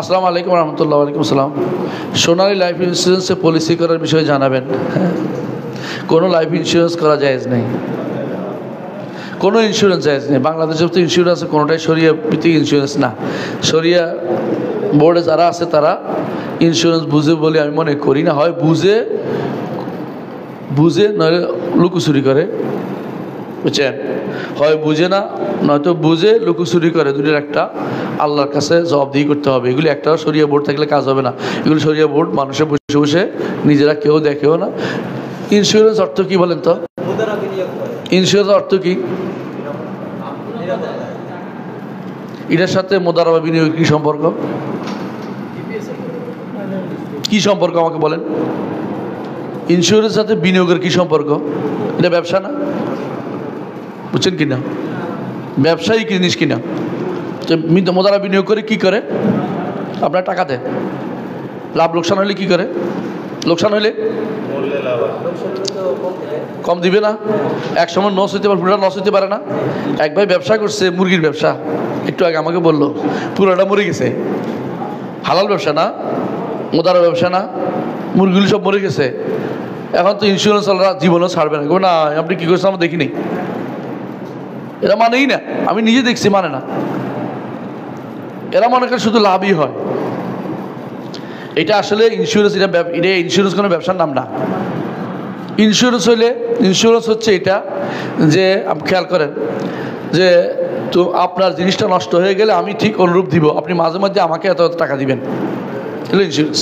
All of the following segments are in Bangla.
আসসালামু আলাইকুম রহমতুল্লাহ। ওয়ালাইকুম আসসালাম। সোনালী লাইফ ইন্স্যুরেন্সে পলিসি করার বিষয়ে জানাবেন। হ্যাঁ, কোনো লাইফ ইন্স্যুরেন্স করা জায়েজ নেই, কোনো ইন্স্যুরেন্স জায়েজ নেই। বাংলাদেশের তো ইন্স্যুরেন্স কোনোটাই শরিয়া ভিত্তিক ইন্স্যুরেন্স না। শরিয়া বোর্ডে যারা আছে তারা ইন্স্যুরেন্স বুঝে বলে আমি মনে করি না। হয় বুঝে নয় লুকোচুরি করে, বুঝছেন? হয় বুঝে না, নয়তো বুঝে লুকোচুরি করে। দুটোর একটা আল্লাহর কাছে জবাবদিহি করতে হবে। এগুলি একটা শরিয়া বোর্ড থাকলে কাজ হবে না। এগুলি শরিয়া বোর্ড মানুষে বসে বসে নিজেরা কেউ দেখেও না। ইন্স্যুরেন্স অর্থ কি বলেন তো? ইন্স্যুরেন্স অর্থ কি? এটার সাথে মোদারাবা বিনিয়োগ কি সম্পর্ক? কি সম্পর্ক আমাকে বলেন? ইন্স্যুরেন্সের সাথে বিনিয়োগের কি সম্পর্ক? এটা ব্যবসা না, বুঝছেন কিনা? ব্যবসায়ী জিনিস কিনা। মোদারা বিনিয়োগ করে কি করে? আপনার টাকা দেয়, লাভ লোকসান হলে কি করে? লোকসান হলে কম দিবে না? এক সময় লস হইতে পারে, পুরোটা লস হইতে পারে না? এক ভাই ব্যবসা করছে, মুরগির ব্যবসা, একটু আগে আমাকে বললো পুরোটা মরে গেছে। হালাল ব্যবসা না, মোদারা ব্যবসা না, মুরগিগুলি সব মরে গেছে। এখন তো ইন্স্যুরেন্স ওরা জীবনও ছাড়বে না। না আপনি কী করছেন আমরা দেখিনি, এরা মানেই না। আমি নিজে দেখছি মানে না। এরা মনে করে শুধু লাভই হয়। এটা আসলে ইন্স্যুরেন্স, এটা ইন্স্যুরেন্স কোনো ব্যবসার নাম না। ইন্স্যুরেন্স হচ্ছে এটা যে আপনি খেয়াল করেন যে তো আপনার জিনিসটা নষ্ট হয়ে গেলে আমি ঠিক অনুরূপ দিব, আপনি মাঝে মাঝে আমাকে এত টাকা দিবেন। এগুলো ইন্স্যুরেন্স।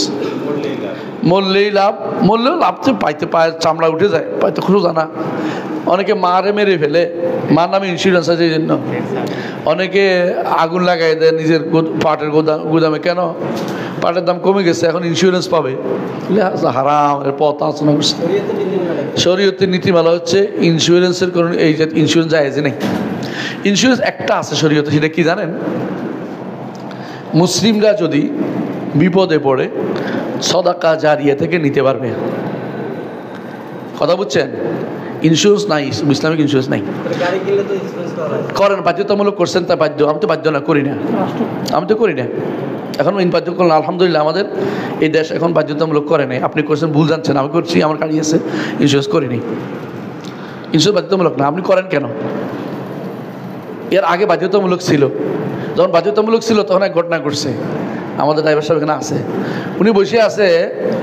মরলেই লাভ, মরলেও লাভ তো পাইতে, পায়ের চামড়া উঠে যায়, পাইতে খুব জানা। অনেকে মারে মেরে ফেলে, মার নামে ইন্স্যুরেন্স আছে এই জন্য। অনেকে আগুন লাগাই দেয় নিজের পাটের গুদামে। কেন? পাটের দাম কমে গেছে, এখন ইন্স্যুরেন্স পাবে। হারাম, এর পথ আলোচনা করছে। শরীয়তের নীতিমালা হচ্ছে ইন্স্যুরেন্সের কোনো এই যে ইন্স্যুরেন্স জায়েজ নেই। ইন্স্যুরেন্স একটা আছে শরীয়তে, সেটা কি জানেন? মুসলিমরা যদি বিপদে পড়ে সদাকা জারিয়া থেকে নিতে পারবে। কথা বুঝছেন? ইন্স্যুরেন্স নাই, ইসলামিক ইন্স্যুরেন্স নাই। করেন, বাধ্যতামূলক করছেন, তা বাধ্য। আমি তো বাধ্য না, করি না, আমি তো করি না। এখন বাধ্য করলাম, আলহামদুলিল্লাহ আমাদের এই দেশ এখন বাধ্যতামূলক করে নাই। আপনি করছেন, ভুল জানছেন। আমি করছি, আমার গাড়ি আছে, ইন্স্যুরেন্স করিনি। ইন্স্যুরেন্স বাধ্যতামূলক না। আপনি করেন কেন? এর আগে বাধ্যতামূলক ছিল। যখন বাধ্যতামূলক ছিল তখন এক ঘটনা ঘটছে। আমাদের ড্রাইভার সাহেব এখানে আছে, উনি বসে আছে,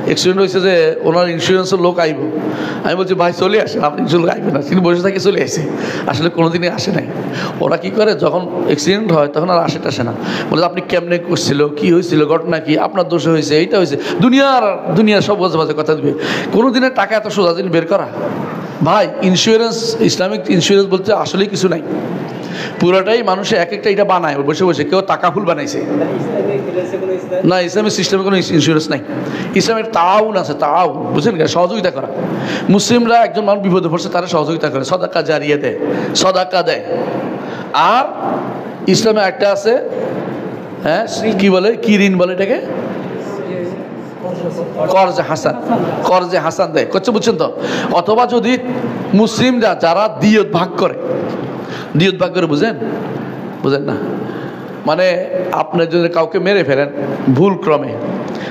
অ্যাক্সিডেন্ট হয়েছে যে ওনার ইন্স্যুরেন্সের লোক আইব। আমি বলছি ভাই চলে আসেন, আপনি ইন্স্যুরেন্স আইবে না। তিনি বসে থাকে, চলে আসে। আসলে কোনোদিনই আসে নাই। ওরা কী করে, যখন অ্যাক্সিডেন্ট হয় তখন আর আসে না। বলে আপনি কেমনে করছিল, কী হয়েছিল, ঘটনা কি, আপনার দোষে হয়েছে, এইটা হয়েছে, দুনিয়ার সব বাজে কথা দিবে। কোনো দিনের টাকা এত সোজা দিন বের করা? ভাই ইন্স্যুরেন্স, ইসলামিক ইন্স্যুরেন্স বলতে আসলেই কিছু নাই। পুরোটাই মানুষে এক একটা এটা বানায় বসে বসে। কেউ টাকা ফুল বানাইছে না, ইসলামিক সিস্টেমে কোনো ইন্স্যুরেন্স নাই। ইসলামের তাআউন আছে, তাআউন, বুঝছেন? সহযোগিতা করা। মুসলিমরা একজন মানুষ বিপদে পড়ছে, তারা সহযোগিতা করে, সদাকা জারিয়া দেয়, সদাকা দেয়। আর ইসলামে একটা আছে, হ্যাঁ কি বলে, কি ঋণ বলে এটাকে? কর্জে হাসান দেয়, করছে, বুঝছেন তো? অথবা যদি মুসলিমরা যারা দিয়ত ভাগ করে, বুঝেন না? মানে আপনি যদি কাউকে মেরে ফেলেন ভুল ক্রমে,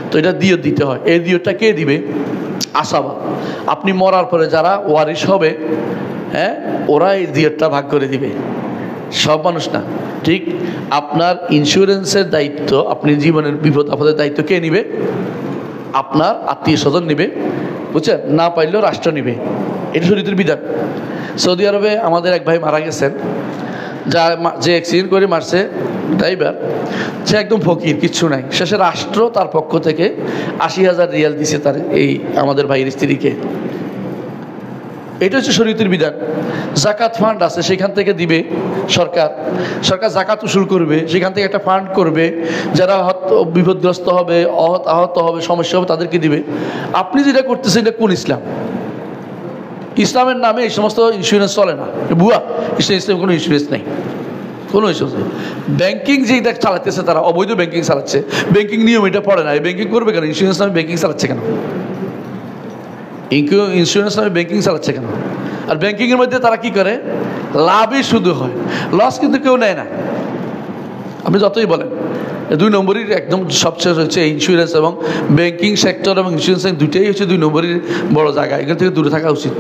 তো এটা দিয়ত দিতে হয়। এই দিয়তটা কে দিবে? আসাবা। আপনি মরার পরে যারা ওয়ারিশ হবে, হ্যাঁ, ওরা এই দিয়তটা ভাগ করে দিবে, সব মানুষ না। ঠিক আপনার ইন্স্যুরেন্সের দায়িত্ব, আপনি জীবনের বিপদ আপদের দায়িত্ব কে নিবে? আপনার আত্মীয় স্বজন নিবে, বুঝছেন? না পাইলেও রাষ্ট্র নিবে। এটা শরীয়তের বিধান। সৌদি আরবে আমাদের এক ভাই মারা গেছেন, যে অ্যাক্সিডেন্ট করে মারছে ড্রাইভার, সে একদম ফকির, কিচ্ছু নাই। শেষে রাষ্ট্র তার পক্ষ থেকে ৮০,০০০ রিয়াল দিছে তার এই আমাদের ভাইয়ের স্ত্রীকে। এটা হচ্ছে শরীয়তের বিধান। জাকাত ফান্ড আছে, সেখান থেকে দিবে সরকার জাকাত উসুল করবে, সেখান থেকে একটা ফান্ড করবে, যারা বিপদগ্রস্ত হবে, আহত হবে, সমস্যা হবে, তাদেরকে দিবে। আপনি যেটা করতেছেন এটা কোন ইসলাম? ইসলামের নামে এই সমস্ত ইন্স্যুরেন্স চলে না, ভুয়া। ইসলাম কোনো ইন্স্যুরেন্স নেই, কোনো ইন্স্যুরেন্স নেই। ব্যাংকিং যেটা চালাতেছে তারা অবৈধ ব্যাংকিং চালাচ্ছে। ব্যাংকিং নিয়ম এটা পড়ে না, ব্যাংকিং করবে কেন? ইন্স্যুরেন্স নামে ব্যাংকিং চালাচ্ছে কেন? ইন্স্যুরেন্স নামে ব্যাংকিং চালাচ্ছে কেন? আর ব্যাংকিংয়ের মধ্যে তারা কি করে? লাভই শুধু হয়, লস কিন্তু কেউ নেয় না। আপনি যতই বলেন দুই নম্বরের একদম সবশেষ হচ্ছে ইন্স্যুরেন্স এবং ব্যাংকিং সেক্টর এবং ইন্স্যুরেন্স দুইটাই হচ্ছে দুই নম্বরের বড় জায়গা, এখান থেকে দূরে থাকা উচিত।